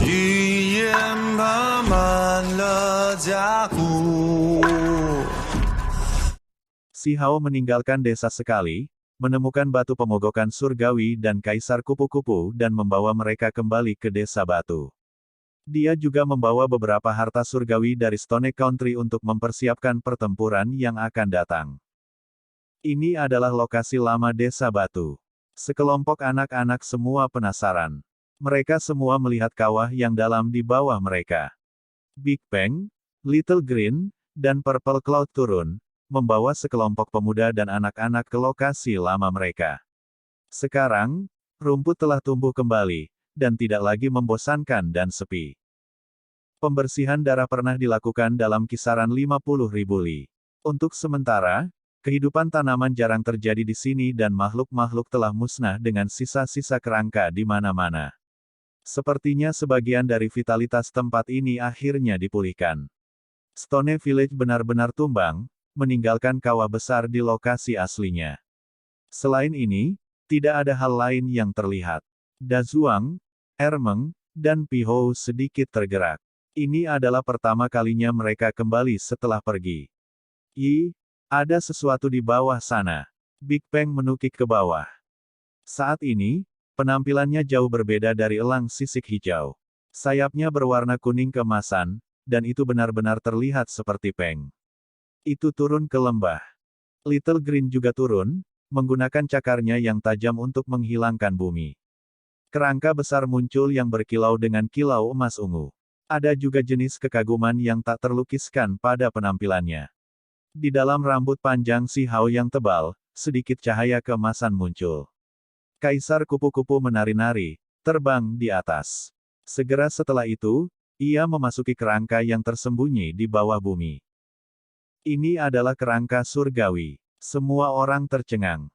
语言爬满了甲骨。Si Hao meninggalkan desa sekali, menemukan batu pemogokan surgawi dan kaisar kupu-kupu dan membawa mereka kembali ke desa batu. Dia juga membawa beberapa harta surgawi dari Stone Country untuk mempersiapkan pertempuran yang akan datang. Ini adalah lokasi lama desa batu. Sekelompok anak-anak semua penasaran. Mereka semua melihat kawah yang dalam di bawah mereka. Big Bang, Little Green, dan Purple Cloud turun, membawa sekelompok pemuda dan anak-anak ke lokasi lama mereka. Sekarang, rumput telah tumbuh kembali, dan tidak lagi membosankan dan sepi. Pembersihan darah pernah dilakukan dalam kisaran 50.000 li. Untuk sementara, kehidupan tanaman jarang terjadi di sini dan makhluk-makhluk telah musnah dengan sisa-sisa kerangka di mana-mana. Sepertinya sebagian dari vitalitas tempat ini akhirnya dipulihkan. Stone Village benar-benar tumbang, meninggalkan kawah besar di lokasi aslinya. Selain ini, tidak ada hal lain yang terlihat. Dazuang, Ermeng, dan Pihou sedikit tergerak. Ini adalah pertama kalinya mereka kembali setelah pergi. Ada sesuatu di bawah sana. Big Bang menukik ke bawah. Saat ini, penampilannya jauh berbeda dari elang sisik hijau. Sayapnya berwarna kuning keemasan, dan itu benar-benar terlihat seperti Peng. Itu turun ke lembah. Little Green juga turun, menggunakan cakarnya yang tajam untuk menghilangkan bumi. Kerangka besar muncul yang berkilau dengan kilau emas ungu. Ada juga jenis kekaguman yang tak terlukiskan pada penampilannya. Di dalam rambut panjang si Hao yang tebal, sedikit cahaya keemasan muncul. Kaisar kupu-kupu menari-nari, terbang di atas. Segera setelah itu, ia memasuki kerangka yang tersembunyi di bawah bumi. Ini adalah kerangka surgawi. Semua orang tercengang.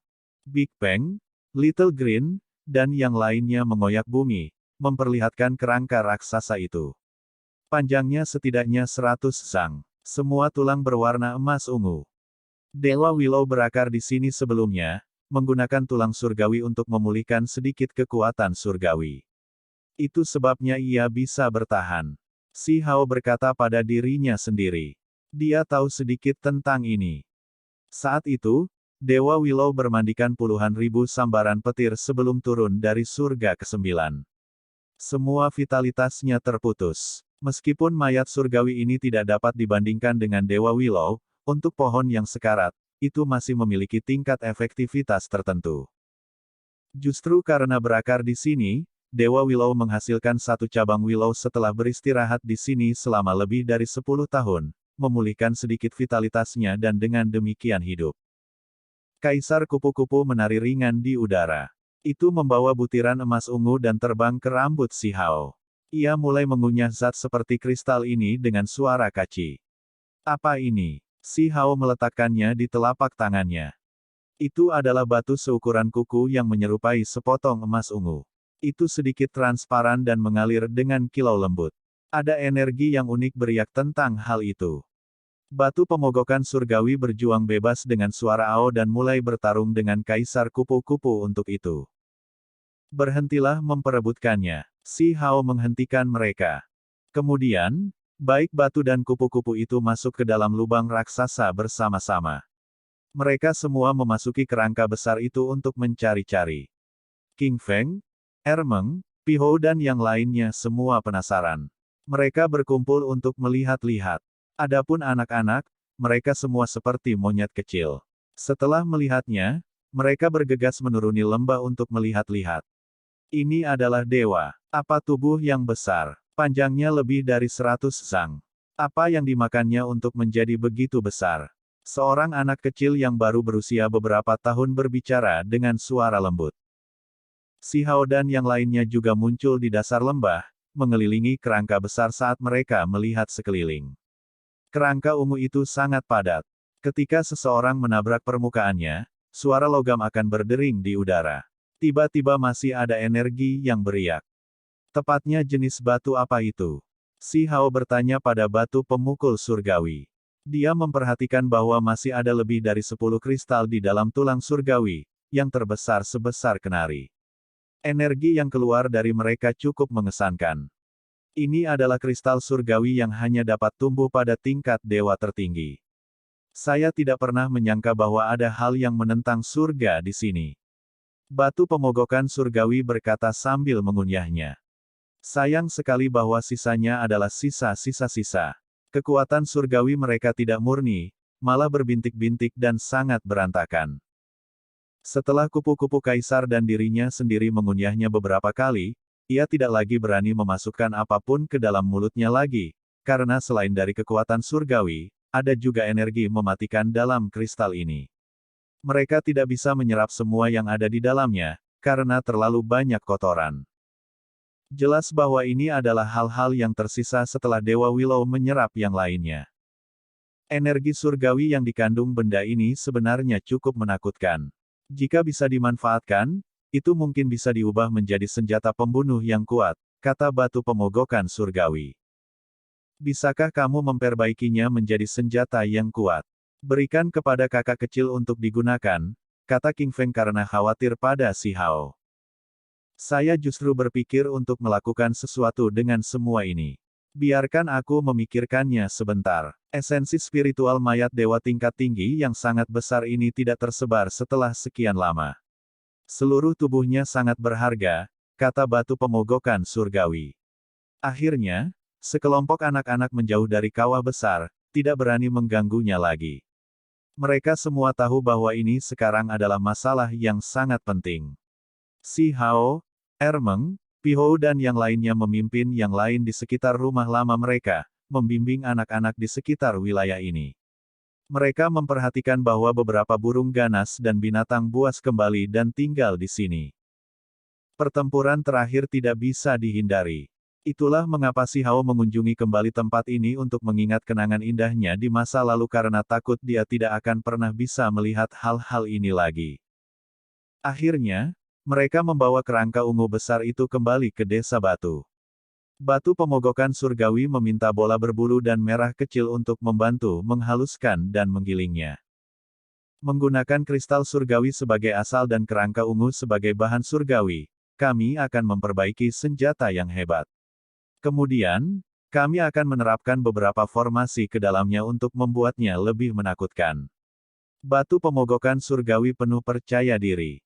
Big Bang, Little Green, dan yang lainnya mengoyak bumi, memperlihatkan kerangka raksasa itu. Panjangnya setidaknya 100 sang. Semua tulang berwarna emas ungu. Dewa Willow berakar di sini sebelumnya, menggunakan tulang surgawi untuk memulihkan sedikit kekuatan surgawi. Itu sebabnya ia bisa bertahan. Si Hao berkata pada dirinya sendiri. Dia tahu sedikit tentang ini. Saat itu, Dewa Willow bermandikan puluhan ribu sambaran petir sebelum turun dari surga ke-9. Semua vitalitasnya terputus. Meskipun mayat surgawi ini tidak dapat dibandingkan dengan Dewa Willow, untuk pohon yang sekarat, itu masih memiliki tingkat efektivitas tertentu. Justru karena berakar di sini, Dewa Willow menghasilkan satu cabang Willow setelah beristirahat di sini selama lebih dari 10 tahun, memulihkan sedikit vitalitasnya dan dengan demikian hidup. Kaisar kupu-kupu menari ringan di udara. Itu membawa butiran emas ungu dan terbang ke rambut si Hao. Ia mulai mengunyah zat seperti kristal ini dengan suara kaci. Apa ini? Si Hao meletakkannya di telapak tangannya. Itu adalah batu seukuran kuku yang menyerupai sepotong emas ungu. Itu sedikit transparan dan mengalir dengan kilau lembut. Ada energi yang unik beriak tentang hal itu. Batu pemogokan surgawi berjuang bebas dengan suara Ao dan mulai bertarung dengan kaisar kupu-kupu untuk itu. Berhentilah memperebutkannya. Si Hao menghentikan mereka. Kemudian, baik batu dan kupu-kupu itu masuk ke dalam lubang raksasa bersama-sama. Mereka semua memasuki kerangka besar itu untuk mencari-cari. King Feng, Ermeng, Pihou dan yang lainnya semua penasaran. Mereka berkumpul untuk melihat-lihat. Adapun anak-anak, mereka semua seperti monyet kecil. Setelah melihatnya, mereka bergegas menuruni lembah untuk melihat-lihat. Ini adalah dewa. Apa tubuh yang besar? Panjangnya lebih dari 100 sang. Apa yang dimakannya untuk menjadi begitu besar? Seorang anak kecil yang baru berusia beberapa tahun berbicara dengan suara lembut. Si Hao dan yang lainnya juga muncul di dasar lembah, mengelilingi kerangka besar saat mereka melihat sekeliling. Kerangka ungu itu sangat padat. Ketika seseorang menabrak permukaannya, suara logam akan berdering di udara. Tiba-tiba masih ada energi yang beriak. Tepatnya jenis batu apa itu? Si Hao bertanya pada batu pemukul surgawi. Dia memperhatikan bahwa masih ada lebih dari 10 kristal di dalam tulang surgawi, yang terbesar sebesar kenari. Energi yang keluar dari mereka cukup mengesankan. Ini adalah kristal surgawi yang hanya dapat tumbuh pada tingkat dewa tertinggi. Saya tidak pernah menyangka bahwa ada hal yang menentang surga di sini. Batu pemogokan surgawi berkata sambil mengunyahnya. Sayang sekali bahwa sisanya adalah sisa-sisa sisa. Kekuatan surgawi mereka tidak murni, malah berbintik-bintik dan sangat berantakan. Setelah kupu-kupu kaisar dan dirinya sendiri mengunyahnya beberapa kali, ia tidak lagi berani memasukkan apapun ke dalam mulutnya lagi, karena selain dari kekuatan surgawi, ada juga energi mematikan dalam kristal ini. Mereka tidak bisa menyerap semua yang ada di dalamnya, karena terlalu banyak kotoran. Jelas bahwa ini adalah hal-hal yang tersisa setelah Dewa Willow menyerap yang lainnya. Energi surgawi yang dikandung benda ini sebenarnya cukup menakutkan. Jika bisa dimanfaatkan, itu mungkin bisa diubah menjadi senjata pembunuh yang kuat, kata batu pemogokan surgawi. Bisakah kamu memperbaikinya menjadi senjata yang kuat? Berikan kepada kakak kecil untuk digunakan, kata King Feng karena khawatir pada si Hao. Saya justru berpikir untuk melakukan sesuatu dengan semua ini. Biarkan aku memikirkannya sebentar. Esensi spiritual mayat dewa tingkat tinggi yang sangat besar ini tidak tersebar setelah sekian lama. Seluruh tubuhnya sangat berharga, kata batu pemogokan surgawi. Akhirnya, sekelompok anak-anak menjauh dari kawah besar, tidak berani mengganggunya lagi. Mereka semua tahu bahwa ini sekarang adalah masalah yang sangat penting. Si Hao, Ermeng, Pihou dan yang lainnya memimpin yang lain di sekitar rumah lama mereka, membimbing anak-anak di sekitar wilayah ini. Mereka memperhatikan bahwa beberapa burung ganas dan binatang buas kembali dan tinggal di sini. Pertempuran terakhir tidak bisa dihindari. Itulah mengapa si Hao mengunjungi kembali tempat ini untuk mengingat kenangan indahnya di masa lalu karena takut dia tidak akan pernah bisa melihat hal-hal ini lagi. Akhirnya, mereka membawa kerangka ungu besar itu kembali ke desa batu. Batu pemogokan surgawi meminta bola berbulu dan merah kecil untuk membantu menghaluskan dan menggilingnya. Menggunakan kristal surgawi sebagai asal dan kerangka ungu sebagai bahan surgawi, kami akan memperbaiki senjata yang hebat. Kemudian, kami akan menerapkan beberapa formasi ke dalamnya untuk membuatnya lebih menakutkan. Batu pemogokan surgawi penuh percaya diri.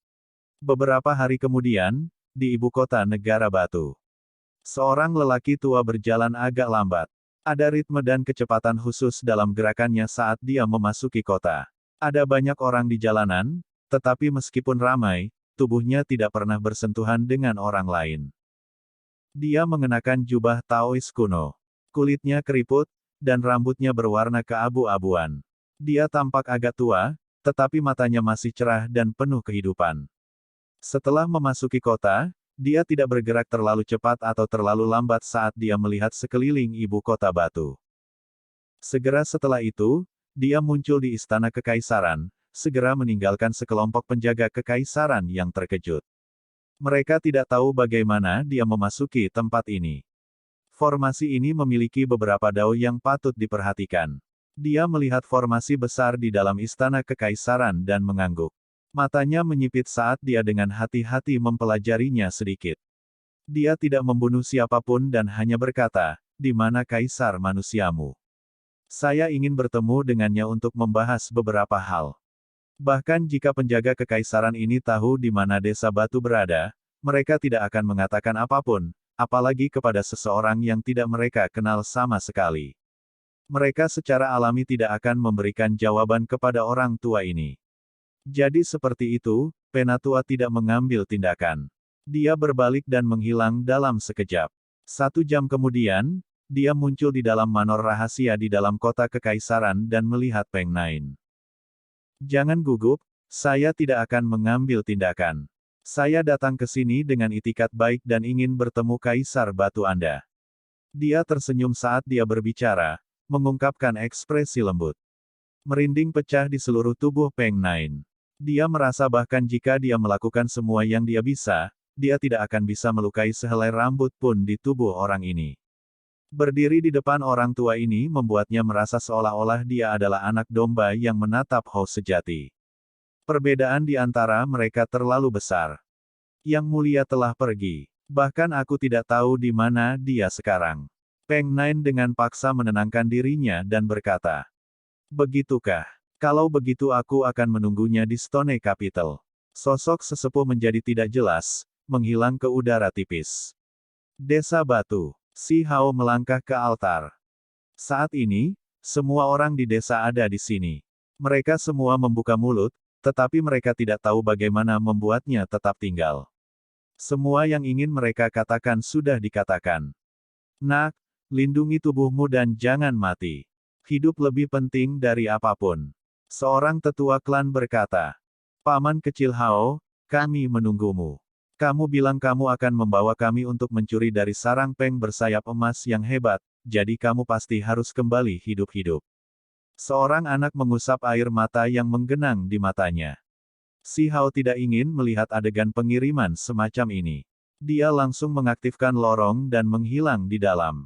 Beberapa hari kemudian, di ibu kota negara batu. Seorang lelaki tua berjalan agak lambat. Ada ritme dan kecepatan khusus dalam gerakannya saat dia memasuki kota. Ada banyak orang di jalanan, tetapi meskipun ramai, tubuhnya tidak pernah bersentuhan dengan orang lain. Dia mengenakan jubah Taois kuno. Kulitnya keriput, dan rambutnya berwarna keabu-abuan. Dia tampak agak tua, tetapi matanya masih cerah dan penuh kehidupan. Setelah memasuki kota, dia tidak bergerak terlalu cepat atau terlalu lambat saat dia melihat sekeliling ibu kota batu. Segera setelah itu, dia muncul di istana kekaisaran, segera meninggalkan sekelompok penjaga kekaisaran yang terkejut. Mereka tidak tahu bagaimana dia memasuki tempat ini. Formasi ini memiliki beberapa dao yang patut diperhatikan. Dia melihat formasi besar di dalam istana kekaisaran dan mengangguk. Matanya menyipit saat dia dengan hati-hati mempelajarinya sedikit. Dia tidak membunuh siapapun dan hanya berkata, "Di mana kaisar manusiamu? Saya ingin bertemu dengannya untuk membahas beberapa hal." Bahkan jika penjaga kekaisaran ini tahu di mana desa batu berada, mereka tidak akan mengatakan apapun, apalagi kepada seseorang yang tidak mereka kenal sama sekali. Mereka secara alami tidak akan memberikan jawaban kepada orang tua ini. Jadi seperti itu, Penatua tidak mengambil tindakan. Dia berbalik dan menghilang dalam sekejap. 1 jam kemudian, dia muncul di dalam manor rahasia di dalam kota kekaisaran dan melihat Peng Nain. Jangan gugup, saya tidak akan mengambil tindakan. Saya datang ke sini dengan itikat baik dan ingin bertemu Kaisar Batu Anda. Dia tersenyum saat dia berbicara, mengungkapkan ekspresi lembut. Merinding pecah di seluruh tubuh Peng Nain. Dia merasa bahkan jika dia melakukan semua yang dia bisa, dia tidak akan bisa melukai sehelai rambut pun di tubuh orang ini. Berdiri di depan orang tua ini membuatnya merasa seolah-olah dia adalah anak domba yang menatap Hao sejati. Perbedaan di antara mereka terlalu besar. Yang mulia telah pergi. Bahkan aku tidak tahu di mana dia sekarang. Peng Nine dengan paksa menenangkan dirinya dan berkata, begitukah? Kalau begitu aku akan menunggunya di Stone Capital. Sosok sesepuh menjadi tidak jelas, menghilang ke udara tipis. Desa Batu. Si Hao melangkah ke altar. Saat ini, semua orang di desa ada di sini. Mereka semua membuka mulut, tetapi mereka tidak tahu bagaimana membuatnya tetap tinggal. Semua yang ingin mereka katakan sudah dikatakan. Nak, lindungi tubuhmu dan jangan mati. Hidup lebih penting dari apapun. Seorang tetua klan berkata, Paman kecil Hao, kami menunggumu. Kamu bilang kamu akan membawa kami untuk mencuri dari sarang peng bersayap emas yang hebat, jadi kamu pasti harus kembali hidup-hidup. Seorang anak mengusap air mata yang menggenang di matanya. Si Hao tidak ingin melihat adegan pengiriman semacam ini. Dia langsung mengaktifkan lorong dan menghilang di dalam.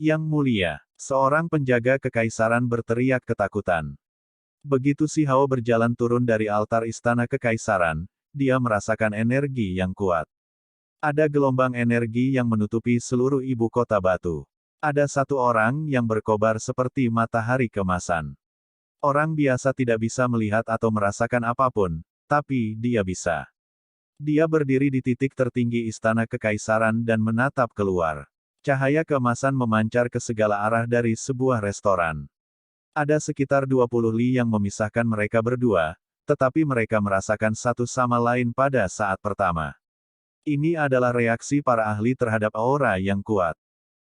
Yang mulia, seorang penjaga kekaisaran berteriak ketakutan. Begitu Si Hao berjalan turun dari altar istana kekaisaran, dia merasakan energi yang kuat. Ada gelombang energi yang menutupi seluruh ibu kota batu. Ada satu orang yang berkobar seperti matahari kemasan. Orang biasa tidak bisa melihat atau merasakan apapun, tapi dia bisa. Dia berdiri di titik tertinggi istana kekaisaran dan menatap keluar. Cahaya keemasan memancar ke segala arah dari sebuah restoran. Ada sekitar 20 li yang memisahkan mereka berdua, tetapi mereka merasakan satu sama lain pada saat pertama. Ini adalah reaksi para ahli terhadap aura yang kuat.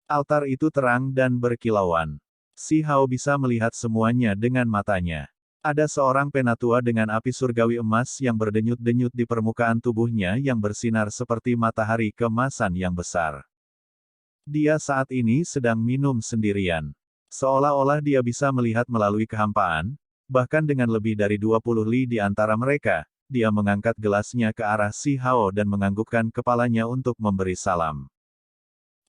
Altar itu terang dan berkilauan. Si Hao bisa melihat semuanya dengan matanya. Ada seorang penatua dengan api surgawi emas yang berdenyut-denyut di permukaan tubuhnya yang bersinar seperti matahari kemasan yang besar. Dia saat ini sedang minum sendirian. Seolah-olah dia bisa melihat melalui kehampaan, bahkan dengan lebih dari 20 li di antara mereka, dia mengangkat gelasnya ke arah Si Hao dan menganggukkan kepalanya untuk memberi salam.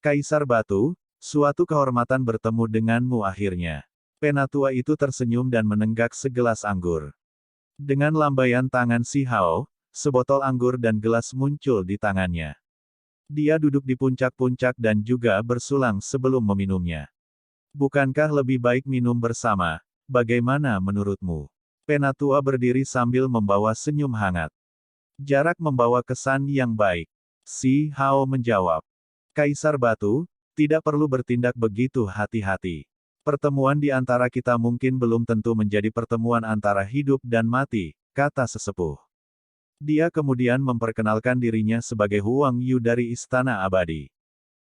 Kaisar Batu, suatu kehormatan bertemu denganmu akhirnya. Penatua itu tersenyum dan menenggak segelas anggur. Dengan lambaian tangan Si Hao, sebotol anggur dan gelas muncul di tangannya. Dia duduk di puncak-puncak dan juga bersulang sebelum meminumnya. Bukankah lebih baik minum bersama? Bagaimana menurutmu? Penatua berdiri sambil membawa senyum hangat. Jarak membawa kesan yang baik. Si Hao menjawab. Kaisar Batu, tidak perlu bertindak begitu hati-hati. Pertemuan di antara kita mungkin belum tentu menjadi pertemuan antara hidup dan mati, kata sesepuh. Dia kemudian memperkenalkan dirinya sebagai Huang Yu dari Istana Abadi.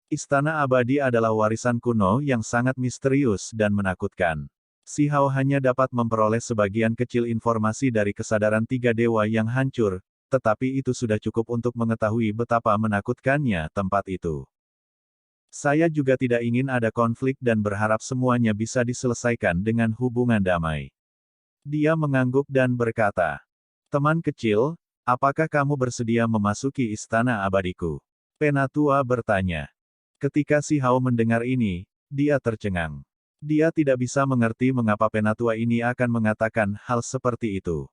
Istana Abadi adalah warisan kuno yang sangat misterius dan menakutkan. Si Hao hanya dapat memperoleh sebagian kecil informasi dari kesadaran tiga dewa yang hancur, tetapi itu sudah cukup untuk mengetahui betapa menakutkannya tempat itu. Saya juga tidak ingin ada konflik dan berharap semuanya bisa diselesaikan dengan hubungan damai. Dia mengangguk dan berkata, teman kecil, apakah kamu bersedia memasuki istana abadiku? Penatua bertanya. Ketika Si Hao mendengar ini, dia tercengang. Dia tidak bisa mengerti mengapa penatua ini akan mengatakan hal seperti itu.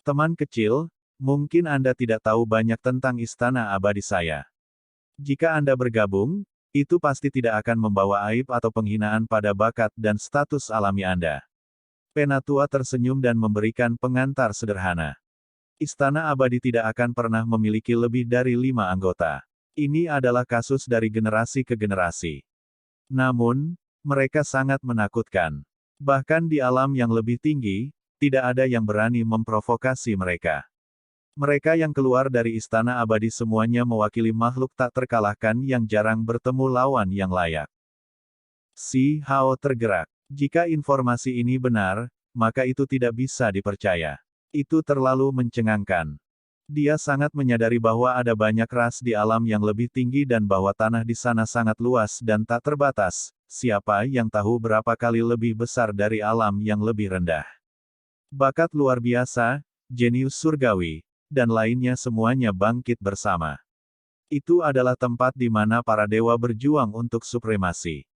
Teman kecil, mungkin Anda tidak tahu banyak tentang istana abadi saya. Jika Anda bergabung, itu pasti tidak akan membawa aib atau penghinaan pada bakat dan status alami Anda. Penatua tersenyum dan memberikan pengantar sederhana. Istana abadi tidak akan pernah memiliki lebih dari 5 anggota. Ini adalah kasus dari generasi ke generasi. Namun, mereka sangat menakutkan. Bahkan di alam yang lebih tinggi, tidak ada yang berani memprovokasi mereka. Mereka yang keluar dari istana abadi semuanya mewakili makhluk tak terkalahkan yang jarang bertemu lawan yang layak. Si Hao tergerak. Jika informasi ini benar, maka itu tidak bisa dipercaya. Itu terlalu mencengangkan. Dia sangat menyadari bahwa ada banyak ras di alam yang lebih tinggi dan bahwa tanah di sana sangat luas dan tak terbatas. Siapa yang tahu berapa kali lebih besar dari alam yang lebih rendah? Bakat luar biasa, jenius surgawi, dan lainnya semuanya bangkit bersama. Itu adalah tempat di mana para dewa berjuang untuk supremasi.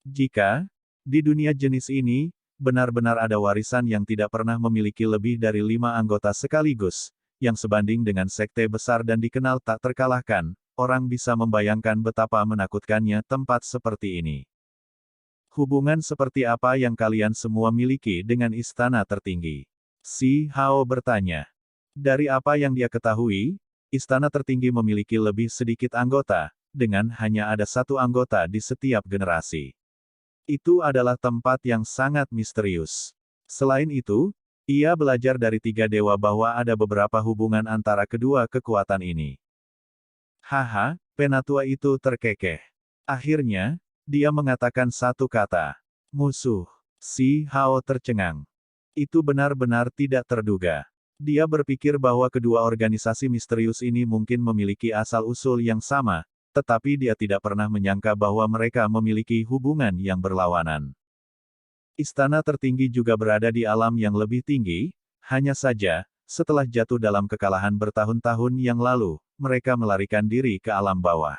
Jika, di dunia jenis ini, benar-benar ada warisan yang tidak pernah memiliki lebih dari 5 anggota sekaligus, yang sebanding dengan sekte besar dan dikenal tak terkalahkan, orang bisa membayangkan betapa menakutkannya tempat seperti ini. Hubungan seperti apa yang kalian semua miliki dengan istana tertinggi? Si Hao bertanya. Dari apa yang dia ketahui, istana tertinggi memiliki lebih sedikit anggota, dengan hanya ada satu anggota di setiap generasi. Itu adalah tempat yang sangat misterius. Selain itu, ia belajar dari tiga dewa bahwa ada beberapa hubungan antara kedua kekuatan ini. Haha, penatua itu terkekeh. Akhirnya, dia mengatakan satu kata. Musuh. Si Hao tercengang. Itu benar-benar tidak terduga. Dia berpikir bahwa kedua organisasi misterius ini mungkin memiliki asal-usul yang sama, tetapi dia tidak pernah menyangka bahwa mereka memiliki hubungan yang berlawanan. Istana tertinggi juga berada di alam yang lebih tinggi, hanya saja, setelah jatuh dalam kekalahan bertahun-tahun yang lalu, mereka melarikan diri ke alam bawah.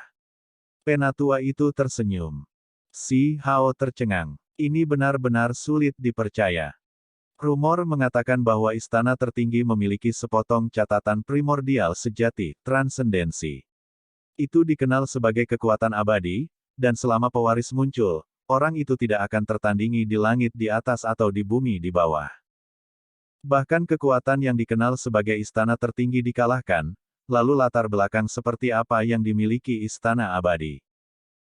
Penatua itu tersenyum. Si Hao tercengang. Ini benar-benar sulit dipercaya. Rumor mengatakan bahwa istana tertinggi memiliki sepotong catatan primordial sejati, transendensi. Itu dikenal sebagai kekuatan abadi, dan selama pewaris muncul, orang itu tidak akan tertandingi di langit di atas atau di bumi di bawah. Bahkan kekuatan yang dikenal sebagai istana tertinggi dikalahkan, lalu latar belakang seperti apa yang dimiliki istana abadi?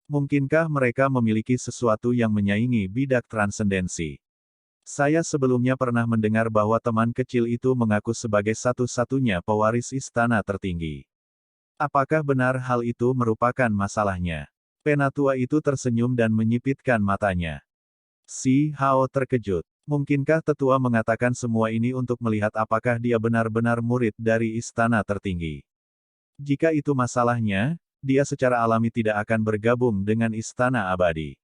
Mungkinkah mereka memiliki sesuatu yang menyaingi bidak transendensi? Saya sebelumnya pernah mendengar bahwa teman kecil itu mengaku sebagai satu-satunya pewaris istana tertinggi. Apakah benar hal itu merupakan masalahnya? Penatua itu tersenyum dan menyipitkan matanya. Si Hao terkejut. Mungkinkah tetua mengatakan semua ini untuk melihat apakah dia benar-benar murid dari istana tertinggi? Jika itu masalahnya, dia secara alami tidak akan bergabung dengan istana abadi.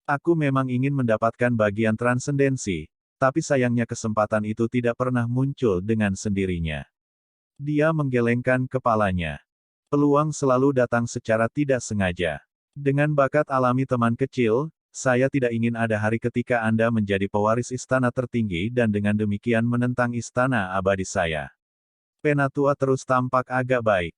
Aku memang ingin mendapatkan bagian transendensi, tapi sayangnya kesempatan itu tidak pernah muncul dengan sendirinya. Dia menggelengkan kepalanya. Peluang selalu datang secara tidak sengaja. Dengan bakat alami teman kecil, saya tidak ingin ada hari ketika Anda menjadi pewaris istana tertinggi dan dengan demikian menentang istana abadi saya. Penatua terus tampak agak baik.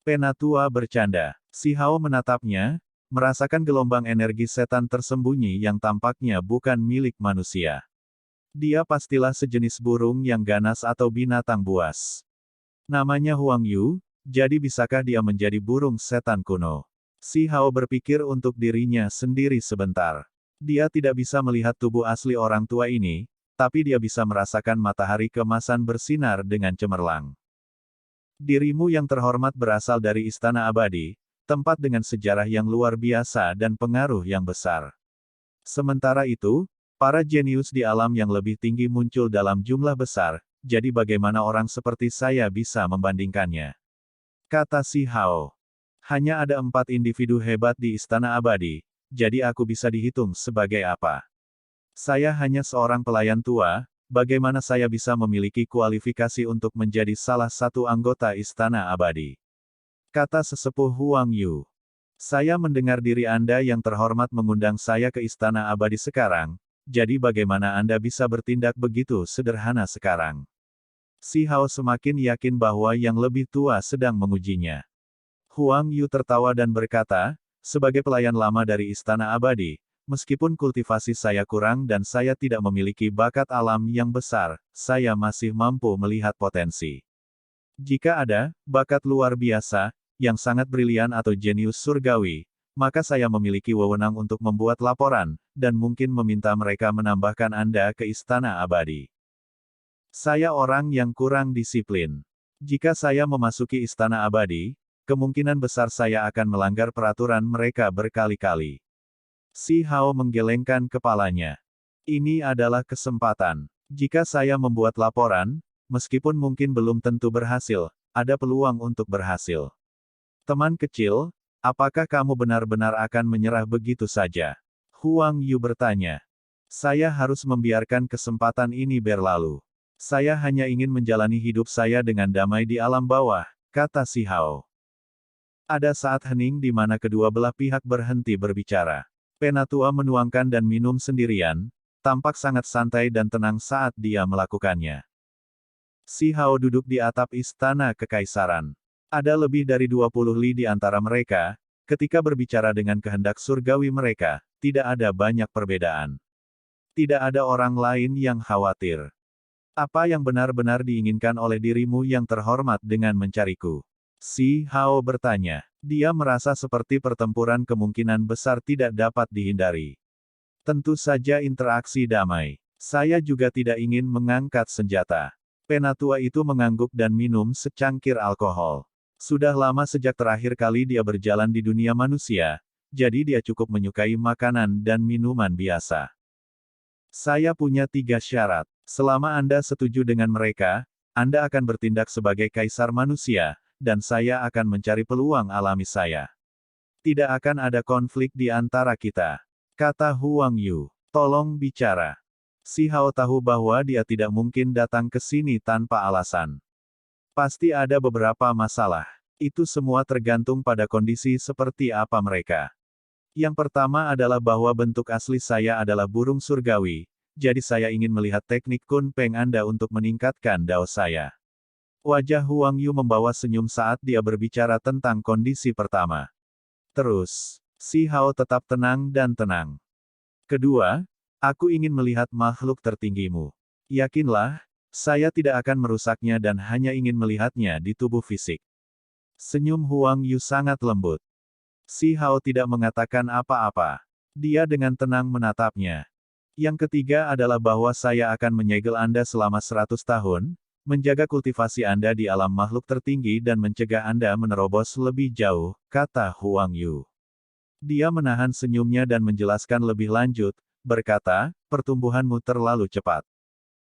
Penatua bercanda. Si Hao menatapnya, merasakan gelombang energi setan tersembunyi yang tampaknya bukan milik manusia. Dia pastilah sejenis burung yang ganas atau binatang buas. Namanya Huang Yu, jadi bisakah dia menjadi burung setan kuno? Si Hao berpikir untuk dirinya sendiri sebentar. Dia tidak bisa melihat tubuh asli orang tua ini, tapi dia bisa merasakan matahari keemasan bersinar dengan cemerlang. Dirimu yang terhormat berasal dari istana abadi, tempat dengan sejarah yang luar biasa dan pengaruh yang besar. Sementara itu, para jenius di alam yang lebih tinggi muncul dalam jumlah besar, jadi bagaimana orang seperti saya bisa membandingkannya? Kata si Hao. Hanya ada 4 individu hebat di istana abadi, jadi aku bisa dihitung sebagai apa? Saya hanya seorang pelayan tua, bagaimana saya bisa memiliki kualifikasi untuk menjadi salah satu anggota istana abadi? Kata sesepuh Huang Yu. Saya mendengar diri Anda yang terhormat mengundang saya ke istana abadi sekarang, jadi bagaimana Anda bisa bertindak begitu sederhana sekarang? Si Hao semakin yakin bahwa yang lebih tua sedang mengujinya. Huang Yu tertawa dan berkata, sebagai pelayan lama dari istana abadi, meskipun kultivasi saya kurang dan saya tidak memiliki bakat alam yang besar, saya masih mampu melihat potensi. Jika ada bakat luar biasa, yang sangat brilian atau jenius surgawi, maka saya memiliki wewenang untuk membuat laporan, dan mungkin meminta mereka menambahkan Anda ke istana abadi. Saya orang yang kurang disiplin. Jika saya memasuki istana abadi, kemungkinan besar saya akan melanggar peraturan mereka berkali-kali. Si Hao menggelengkan kepalanya. Ini adalah kesempatan. Jika saya membuat laporan, meskipun mungkin belum tentu berhasil, ada peluang untuk berhasil. Teman kecil, apakah kamu benar-benar akan menyerah begitu saja? Huang Yu bertanya. Saya harus membiarkan kesempatan ini berlalu. Saya hanya ingin menjalani hidup saya dengan damai di alam bawah, kata si Hao. Ada saat hening di mana kedua belah pihak berhenti berbicara. Penatua menuangkan dan minum sendirian, tampak sangat santai dan tenang saat dia melakukannya. Si Hao duduk di atap istana kekaisaran. Ada lebih dari 20 li di antara mereka, ketika berbicara dengan kehendak surgawi mereka, tidak ada banyak perbedaan. Tidak ada orang lain yang khawatir. Apa yang benar-benar diinginkan oleh dirimu yang terhormat dengan mencariku? Si Hao bertanya. Dia merasa seperti pertempuran kemungkinan besar tidak dapat dihindari. Tentu saja interaksi damai. Saya juga tidak ingin mengangkat senjata. Penatua itu mengangguk dan minum secangkir alkohol. Sudah lama sejak terakhir kali dia berjalan di dunia manusia, jadi dia cukup menyukai makanan dan minuman biasa. Saya punya 3 syarat. Selama Anda setuju dengan mereka, Anda akan bertindak sebagai kaisar manusia, dan saya akan mencari peluang alami saya. Tidak akan ada konflik di antara kita. Kata Huang Yu. Tolong bicara. Si Hao tahu bahwa dia tidak mungkin datang ke sini tanpa alasan. Pasti ada beberapa masalah. Itu semua tergantung pada kondisi seperti apa mereka. Yang pertama adalah bahwa bentuk asli saya adalah burung surgawi, jadi saya ingin melihat teknik Kun Peng Anda untuk meningkatkan dao saya. Wajah Huang Yu membawa senyum saat dia berbicara tentang kondisi pertama. Terus, si Hao tetap tenang dan tenang. Kedua, aku ingin melihat makhluk tertinggimu. Yakinlah, saya tidak akan merusaknya dan hanya ingin melihatnya di tubuh fisik. Senyum Huang Yu sangat lembut. Si Hao tidak mengatakan apa-apa. Dia dengan tenang menatapnya. Yang ketiga adalah bahwa saya akan menyegel Anda selama 100 tahun, menjaga kultivasi Anda di alam makhluk tertinggi dan mencegah Anda menerobos lebih jauh, kata Huang Yu. Dia menahan senyumnya dan menjelaskan lebih lanjut, berkata, pertumbuhanmu terlalu cepat.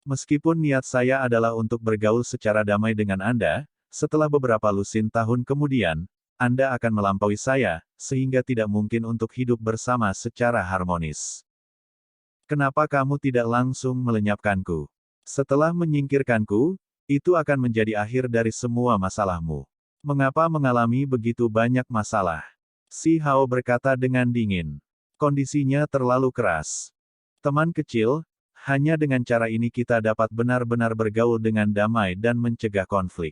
Meskipun niat saya adalah untuk bergaul secara damai dengan Anda, setelah beberapa lusin tahun kemudian, Anda akan melampaui saya, sehingga tidak mungkin untuk hidup bersama secara harmonis. Kenapa kamu tidak langsung melenyapkanku? Setelah menyingkirkanku, itu akan menjadi akhir dari semua masalahmu. Mengapa mengalami begitu banyak masalah? Si Hao berkata dengan dingin. Kondisinya terlalu keras. Teman kecil, hanya dengan cara ini kita dapat benar-benar bergaul dengan damai dan mencegah konflik.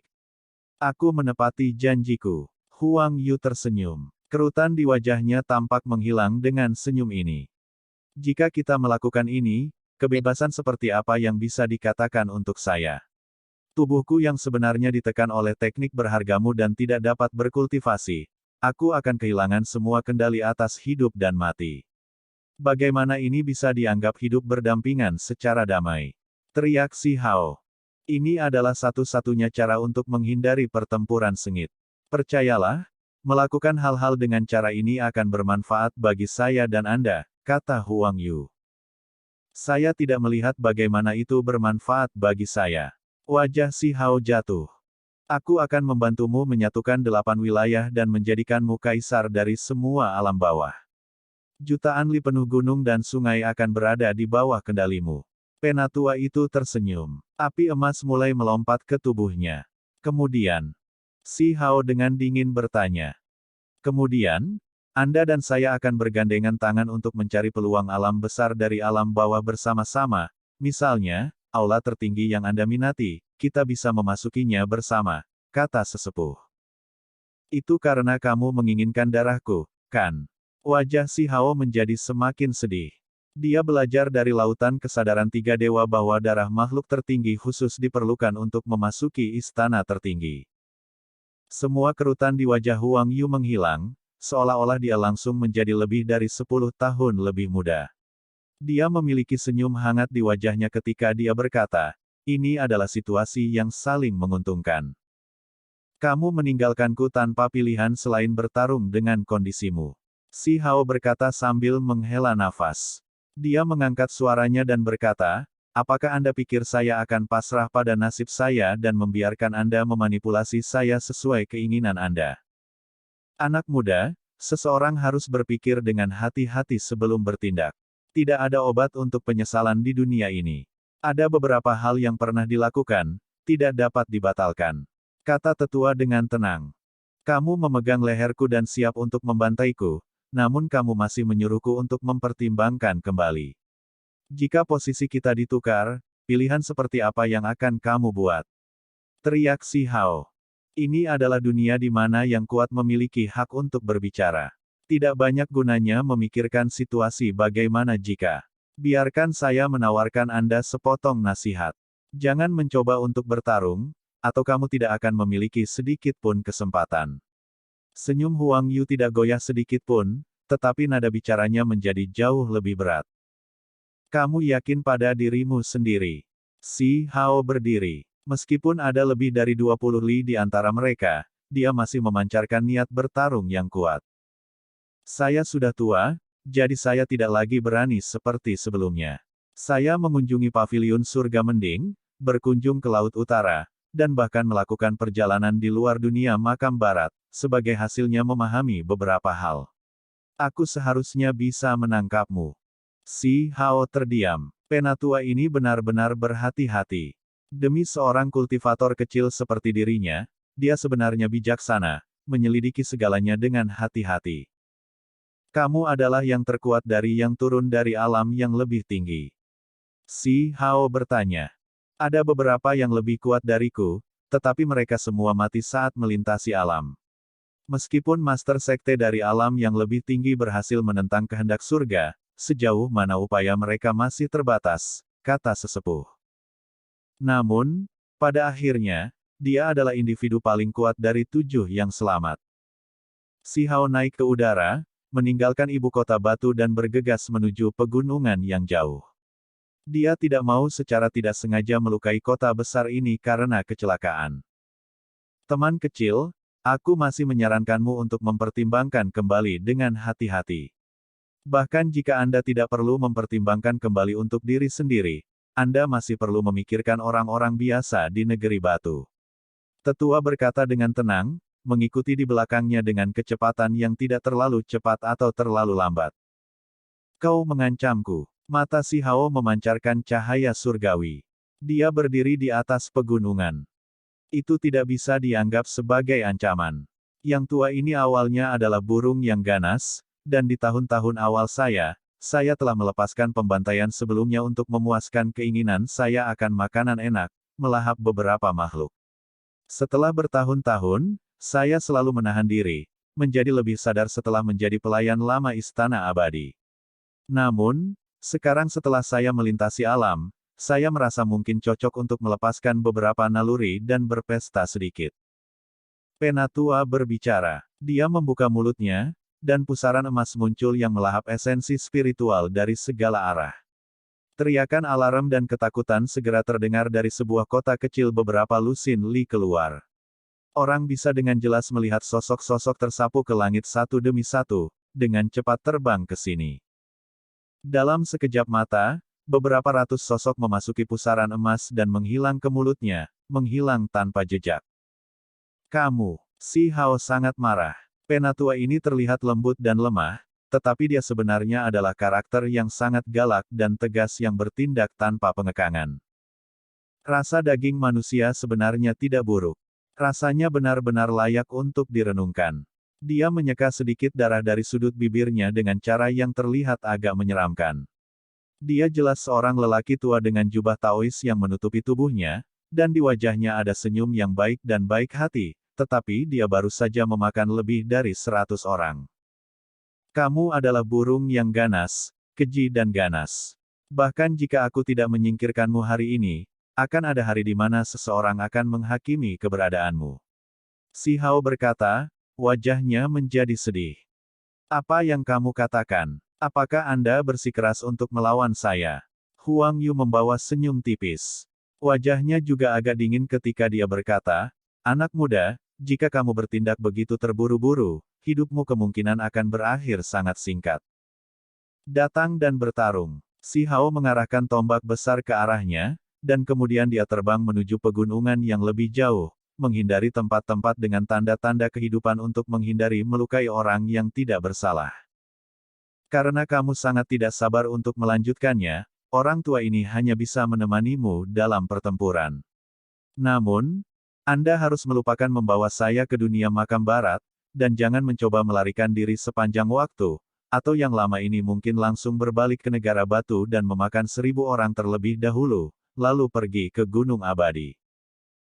Aku menepati janjiku. Huang Yu tersenyum. Kerutan di wajahnya tampak menghilang dengan senyum ini. Jika kita melakukan ini, kebebasan seperti apa yang bisa dikatakan untuk saya? Tubuhku yang sebenarnya ditekan oleh teknik berhargamu dan tidak dapat berkultivasi. Aku akan kehilangan semua kendali atas hidup dan mati. Bagaimana ini bisa dianggap hidup berdampingan secara damai? Teriak si Hao. Ini adalah satu-satunya cara untuk menghindari pertempuran sengit. Percayalah, melakukan hal-hal dengan cara ini akan bermanfaat bagi saya dan Anda, kata Huang Yu. Saya tidak melihat bagaimana itu bermanfaat bagi saya. Wajah si Hao jatuh. Aku akan membantumu menyatukan 8 wilayah dan menjadikanmu kaisar dari semua alam bawah. Jutaan li penuh gunung dan sungai akan berada di bawah kendalimu. Penatua itu tersenyum. Api emas mulai melompat ke tubuhnya. Kemudian, si Hao dengan dingin bertanya. Kemudian, Anda dan saya akan bergandengan tangan untuk mencari peluang alam besar dari alam bawah bersama-sama, misalnya, aula tertinggi yang Anda minati, kita bisa memasukinya bersama, kata sesepuh. Itu karena kamu menginginkan darahku, kan? Wajah si Hao menjadi semakin sedih. Dia belajar dari lautan kesadaran 3 dewa bahwa darah makhluk tertinggi khusus diperlukan untuk memasuki istana tertinggi. Semua kerutan di wajah Huang Yu menghilang, seolah-olah dia langsung menjadi lebih dari 10 tahun lebih muda. Dia memiliki senyum hangat di wajahnya ketika dia berkata, ini adalah situasi yang saling menguntungkan. Kamu meninggalkanku tanpa pilihan selain bertarung dengan kondisimu. Si Hao berkata sambil menghela nafas. Dia mengangkat suaranya dan berkata, apakah Anda pikir saya akan pasrah pada nasib saya dan membiarkan Anda memanipulasi saya sesuai keinginan Anda? Anak muda, seseorang harus berpikir dengan hati-hati sebelum bertindak. Tidak ada obat untuk penyesalan di dunia ini. Ada beberapa hal yang pernah dilakukan, tidak dapat dibatalkan. Kata tetua dengan tenang. Kamu memegang leherku dan siap untuk membantaiku, namun kamu masih menyuruhku untuk mempertimbangkan kembali. Jika posisi kita ditukar, pilihan seperti apa yang akan kamu buat? Teriak si Hao. Ini adalah dunia di mana yang kuat memiliki hak untuk berbicara. Tidak banyak gunanya memikirkan situasi bagaimana jika. Biarkan saya menawarkan Anda sepotong nasihat. Jangan mencoba untuk bertarung, atau kamu tidak akan memiliki sedikit pun kesempatan. Senyum Huang Yu tidak goyah sedikit pun, tetapi nada bicaranya menjadi jauh lebih berat. Kamu yakin pada dirimu sendiri? Si Hao berdiri. Meskipun ada lebih dari 20 li di antara mereka, dia masih memancarkan niat bertarung yang kuat. Saya sudah tua, jadi saya tidak lagi berani seperti sebelumnya. Saya mengunjungi paviliun surga mending, berkunjung ke Laut Utara, dan bahkan melakukan perjalanan di luar dunia makam barat, sebagai hasilnya memahami beberapa hal. Aku seharusnya bisa menangkapmu. Si Hao terdiam. Penatua ini benar-benar berhati-hati. Demi seorang kultivator kecil seperti dirinya, dia sebenarnya bijaksana, menyelidiki segalanya dengan hati-hati. Kamu adalah yang terkuat dari yang turun dari alam yang lebih tinggi. Si Hao bertanya. Ada beberapa yang lebih kuat dariku, tetapi mereka semua mati saat melintasi alam. Meskipun Master Sekte dari alam yang lebih tinggi berhasil menentang kehendak surga, sejauh mana upaya mereka masih terbatas, kata sesepuh. Namun, pada akhirnya, dia adalah individu paling kuat dari 7 yang selamat. Si Hao naik ke udara, meninggalkan ibu kota batu dan bergegas menuju pegunungan yang jauh. Dia tidak mau secara tidak sengaja melukai kota besar ini karena kecelakaan. Teman kecil, aku masih menyarankanmu untuk mempertimbangkan kembali dengan hati-hati. Bahkan jika Anda tidak perlu mempertimbangkan kembali untuk diri sendiri, Anda masih perlu memikirkan orang-orang biasa di negeri batu. Tetua berkata dengan tenang, mengikuti di belakangnya dengan kecepatan yang tidak terlalu cepat atau terlalu lambat. Kau mengancamku. Mata si Hao memancarkan cahaya surgawi. Dia berdiri di atas pegunungan. Itu tidak bisa dianggap sebagai ancaman. Yang tua ini awalnya adalah burung yang ganas, dan di tahun-tahun awal saya telah melepaskan pembantaian sebelumnya untuk memuaskan keinginan saya akan makanan enak, melahap beberapa makhluk. Setelah bertahun-tahun, saya selalu menahan diri, menjadi lebih sadar setelah menjadi pelayan lama Istana Abadi. Namun, sekarang setelah saya melintasi alam, saya merasa mungkin cocok untuk melepaskan beberapa naluri dan berpesta sedikit. Penatua berbicara. Dia membuka mulutnya, dan pusaran emas muncul yang melahap esensi spiritual dari segala arah. Teriakan alarm dan ketakutan segera terdengar dari sebuah kota kecil beberapa lusin li keluar. Orang bisa dengan jelas melihat sosok-sosok tersapu ke langit satu demi satu, dengan cepat terbang ke sini. Dalam sekejap mata, beberapa ratus sosok memasuki pusaran emas dan menghilang ke mulutnya, menghilang tanpa jejak. Kamu, si Hao sangat marah. Penatua ini terlihat lembut dan lemah, tetapi dia sebenarnya adalah karakter yang sangat galak dan tegas yang bertindak tanpa pengekangan. Rasa daging manusia sebenarnya tidak buruk. Rasanya benar-benar layak untuk direnungkan. Dia menyeka sedikit darah dari sudut bibirnya dengan cara yang terlihat agak menyeramkan. Dia jelas seorang lelaki tua dengan jubah Taois yang menutupi tubuhnya, dan di wajahnya ada senyum yang baik dan baik hati, tetapi dia baru saja memakan lebih dari 100 orang. Kamu adalah burung yang ganas, keji dan ganas. Bahkan jika aku tidak menyingkirkanmu hari ini, akan ada hari di mana seseorang akan menghakimi keberadaanmu. Si Hao berkata, wajahnya menjadi sedih. Apa yang kamu katakan? Apakah Anda bersikeras untuk melawan saya? Huang Yu membawa senyum tipis. Wajahnya juga agak dingin ketika dia berkata, anak muda, jika kamu bertindak begitu terburu-buru, hidupmu kemungkinan akan berakhir sangat singkat. Datang dan bertarung. Si Hao mengarahkan tombak besar ke arahnya, dan kemudian dia terbang menuju pegunungan yang lebih jauh, menghindari tempat-tempat dengan tanda-tanda kehidupan untuk menghindari melukai orang yang tidak bersalah. Karena kamu sangat tidak sabar untuk melanjutkannya, orang tua ini hanya bisa menemanimu dalam pertempuran. Namun, Anda harus melupakan membawa saya ke dunia makam barat, dan jangan mencoba melarikan diri sepanjang waktu, atau yang lama ini mungkin langsung berbalik ke negara batu dan memakan 1000 orang terlebih dahulu, lalu pergi ke Gunung Abadi.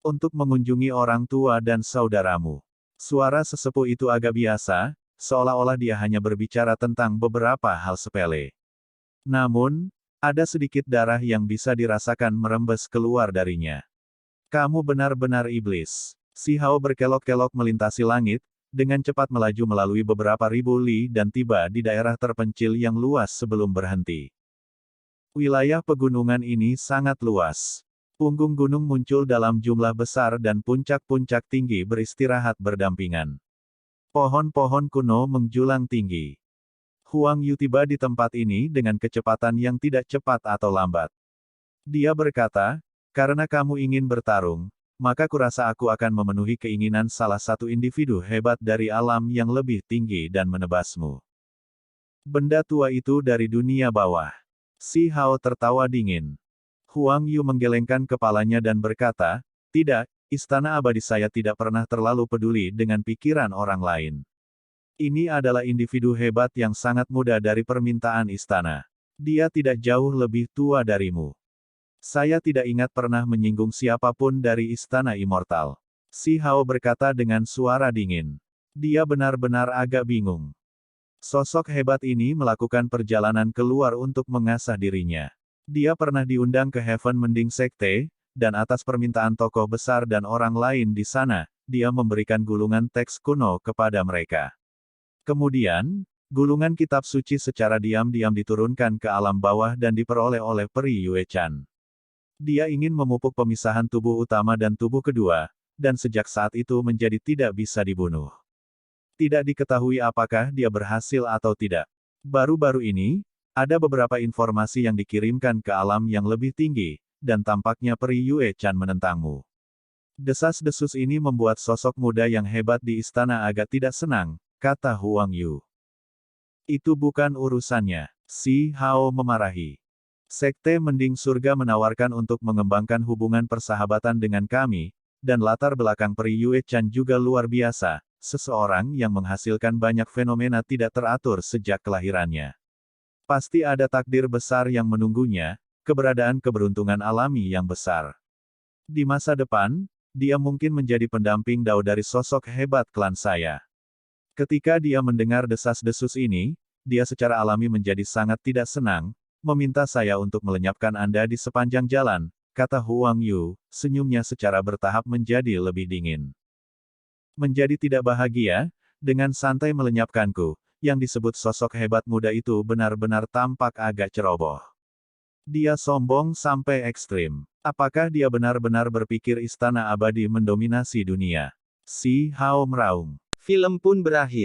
Untuk mengunjungi orang tua dan saudaramu. Suara sesepuh itu agak biasa, seolah-olah dia hanya berbicara tentang beberapa hal sepele. Namun, ada sedikit darah yang bisa dirasakan merembes keluar darinya. Kamu benar-benar iblis. Si Hao berkelok-kelok melintasi langit, dengan cepat melaju melalui beberapa ribu li dan tiba di daerah terpencil yang luas sebelum berhenti. Wilayah pegunungan ini sangat luas. Punggung gunung muncul dalam jumlah besar dan puncak-puncak tinggi beristirahat berdampingan. Pohon-pohon kuno menjulang tinggi. Huang Yu tiba di tempat ini dengan kecepatan yang tidak cepat atau lambat. Dia berkata, karena kamu ingin bertarung, maka kurasa aku akan memenuhi keinginan salah satu individu hebat dari alam yang lebih tinggi dan menebasmu. Benda tua itu dari dunia bawah. Si Hao tertawa dingin. Huang Yu menggelengkan kepalanya dan berkata, tidak, istana abadi saya tidak pernah terlalu peduli dengan pikiran orang lain. Ini adalah individu hebat yang sangat muda dari permintaan istana. Dia tidak jauh lebih tua darimu. Saya tidak ingat pernah menyinggung siapapun dari istana immortal. Si Hao berkata dengan suara dingin. Dia benar-benar agak bingung. Sosok hebat ini melakukan perjalanan keluar untuk mengasah dirinya. Dia pernah diundang ke Heaven Mending Sekte, dan atas permintaan tokoh besar dan orang lain di sana, dia memberikan gulungan teks kuno kepada mereka. Kemudian, gulungan kitab suci secara diam-diam diturunkan ke alam bawah dan diperoleh oleh peri Yue Chan. Dia ingin memupuk pemisahan tubuh utama dan tubuh kedua, dan sejak saat itu menjadi tidak bisa dibunuh. Tidak diketahui apakah dia berhasil atau tidak. Baru-baru ini, ada beberapa informasi yang dikirimkan ke alam yang lebih tinggi, dan tampaknya peri Yue Chan menentangmu. Desas-desus ini membuat sosok muda yang hebat di istana agak tidak senang, kata Huang Yu. Itu bukan urusannya. Si Hao memarahi. Sekte Mending Surga menawarkan untuk mengembangkan hubungan persahabatan dengan kami, dan latar belakang peri Yue Chan juga luar biasa, seseorang yang menghasilkan banyak fenomena tidak teratur sejak kelahirannya. Pasti ada takdir besar yang menunggunya, keberadaan keberuntungan alami yang besar. Di masa depan, dia mungkin menjadi pendamping Dao dari sosok hebat klan saya. Ketika dia mendengar desas-desus ini, dia secara alami menjadi sangat tidak senang, meminta saya untuk melenyapkan Anda di sepanjang jalan, kata Huang Yu, senyumnya secara bertahap menjadi lebih dingin. Menjadi tidak bahagia, dengan santai melenyapkanku, yang disebut sosok hebat muda itu benar-benar tampak agak ceroboh. Dia sombong sampai ekstrim. Apakah dia benar-benar berpikir istana abadi mendominasi dunia? Si Hao meraung. Film pun berakhir.